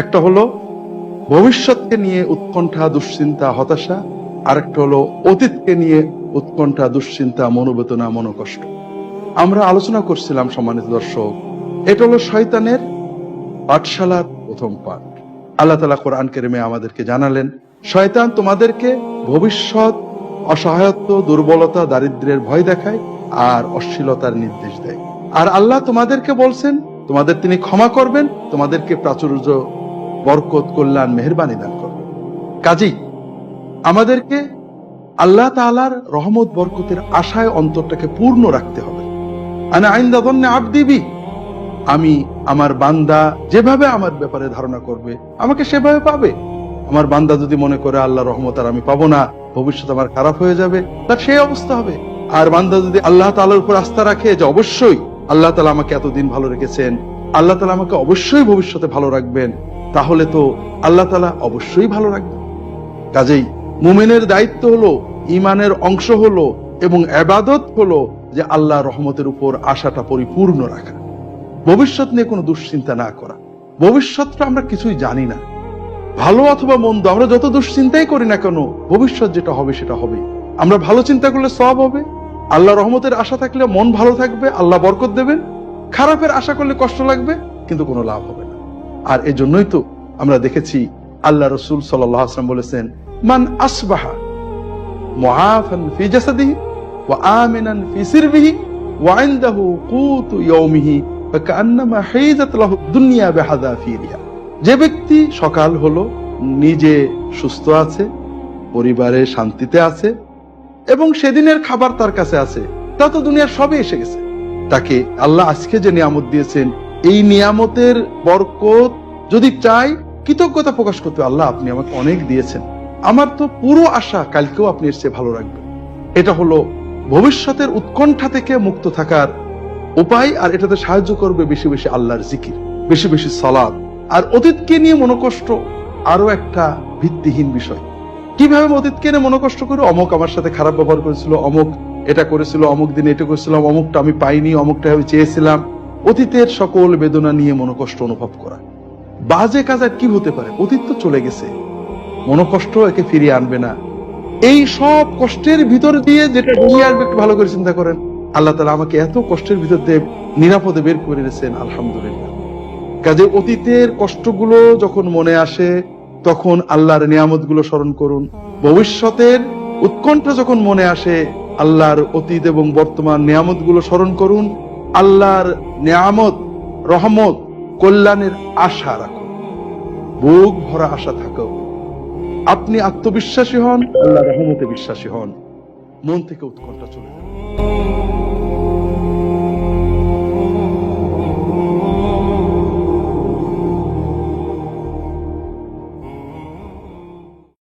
একটা হলো ভবিষ্যৎকে নিয়ে উৎকণ্ঠা, দুশ্চিন্তা, হতাশা, আরেকটা হলো অতীতকে নিয়ে উৎকণ্ঠা, দুশ্চিন্তা, মনোবেদনা, মনোকষ্ট। আমরা আলোচনা করছিলাম সম্মানিত দর্শক, এটা হলো শয়তানের পাঠশালার প্রথম পাঠ। আল্লাহ তাআলা কোরআন কারীমে আমাদেরকে জানালেন, শয়তান তোমাদেরকে ভবিষ্যৎ, অসহায়ত্ব, দুর্বলতা, দারিদ্র্যের ভয় দেখায় আর অশ্লীলতার নির্দেশ দেয়। আর আল্লাহ তোমাদেরকে বলছেন তোমাদের তিনি ক্ষমা করবেন, তোমাদেরকে প্রাচুর্য, বরকত, কল্যাণ, মেহেরবানি দান করবেন। কাজেই আমাদেরকে আল্লাহ তাআলার রহমত বরকতের আশায় অন্তরটাকে পূর্ণ রাখতে হবে। আনা ইনদা যন্নি আবদি বি, আমি আমার বান্দা যেভাবে আমার ব্যাপারে ধারণা করবে আমাকে সেভাবে পাবে। আমার বান্দা যদি মনে করে আল্লাহ রহমত আর আমি পাবো না, ভবিষ্যৎ আমার খারাপ হয়ে যাবে, তার সেই অবস্থা হবে। আর বান্দা যদি আল্লাহ তাআলার উপর আস্থা রাখে যে অবশ্যই আল্লাহ তাআলা আমাকে এতদিন ভালো রেখেছেন, আল্লাহ তাআলা আমাকে অবশ্যই ভবিষ্যতে ভালো রাখবেন, তাহলে তো আল্লাহ তাআলা অবশ্যই ভালো রাখবেন। কাজেই মুমিনের দায়িত্ব হলো, ঈমানের অংশ হলো এবং ইবাদত হলো যে আল্লাহর রহমতের উপর আশাটা পরিপূর্ণ রাখা, ভবিষ্যৎ নিয়ে কোনো দুশ্চিন্তা না করা। ভবিষ্যৎটা আমরা কিছুই জানি না, ভালো অথবা মন্দ, আমরা যত দুশ্চিন্তাই করি না কেন, ভবিষ্যৎ যেটা হবে সেটা হবে। আমরা ভালো চিন্তা করলে সওয়াব হবে, আল্লাহ রহমতের আশা থাকলে মন ভালো থাকবে, আল্লাহ বরকত দেবেন। খারাপের আশা করলে কষ্ট লাগবে, কিন্তু কোনো লাভ হবে না। আর এই জন্যই তো আমরা দেখেছি আল্লাহ রাসূল সাল্লাল্লাহু আলাইহি ওয়াসাল্লাম বলেছেন, মান আসবাহা মুআফান ফি জাসাদিহি ওয়া আমিনান ফি সিরবিহি ওয়া ইনদাহু কুতু ইয়াউমিহি ফাকান্নামা হাইজাত লাহু দুনিয়া বিহাযাফিরিহা। যে ব্যক্তি সকাল হলো নিজে সুস্থ আছে, পরিবারে শান্তিতে আছে এবং সেদিনের খাবার তার কাছে আছে, তা তো দুনিয়ার সবই এসে গেছে। তাকে আল্লাহ আজকে যে নিয়ামত দিয়েছেন, এই নিয়ামতের বরকত যদি চাই, কৃতজ্ঞতা প্রকাশ করতে, আল্লাহ আপনি আমাকে অনেক দিয়েছেন, আমার তো পুরো আশা কালকেও আপনি এর চেয়ে ভালো রাখবেন। এটা হলো ভবিষ্যতের উৎকণ্ঠা থেকে মুক্ত থাকার উপায়। আর এটাতে সাহায্য করবে বেশি বেশি আল্লাহর জিকির, বেশি বেশি সালাত। আর অতীতকে নিয়ে মনোকষ্ট আরো একটা ভিত্তিহীন বিষয়। কিভাবে অতীতকে নিয়ে মনোকষ্ট করে, অমুক আমার সাথে খারাপ ব্যবহার করেছিল, অমুক এটা করেছিল, অমুক দিন এটা করেছিলাম, অমুকটা আমি পাইনি, অমুকটা আমি চেয়েছিলাম। অতীতের সকল বেদনা নিয়ে মনোকষ্ট অনুভব করা। বাজে কাজ আর কি হতে পারে, অতীত তো চলে গেছে, মনোকষ্ট একে ফিরিয়ে আনবে না। এই সব কষ্টের ভিতর দিয়ে যেটা নিয়ে আসবে, একটু ভালো করে চিন্তা করেন, আল্লাহ তাআলা আমাকে এত কষ্টের ভিতর দিয়ে নিরাপদে বের করে এনেছেন, আলহামদুলিল্লাহ। কাজে অতীতের কষ্টগুলো যখন মনে আসে তখন আল্লাহর নিয়ামত গুলো স্মরণ করুন। ভবিষ্যতের উৎকণ্ঠা যখন মনে আসে, আল্লাহর অতীত এবং বর্তমান নিয়ামত গুলো স্মরণ করুন। আল্লাহর নিয়ামত, রহমত, কল্যাণের আশা রাখুন, বুক ভরা আশা থাকো। আপনি আত্মবিশ্বাসী হন, আল্লাহর রহমতে বিশ্বাসী হন, মন থেকে উৎকণ্ঠা চলে যাবে।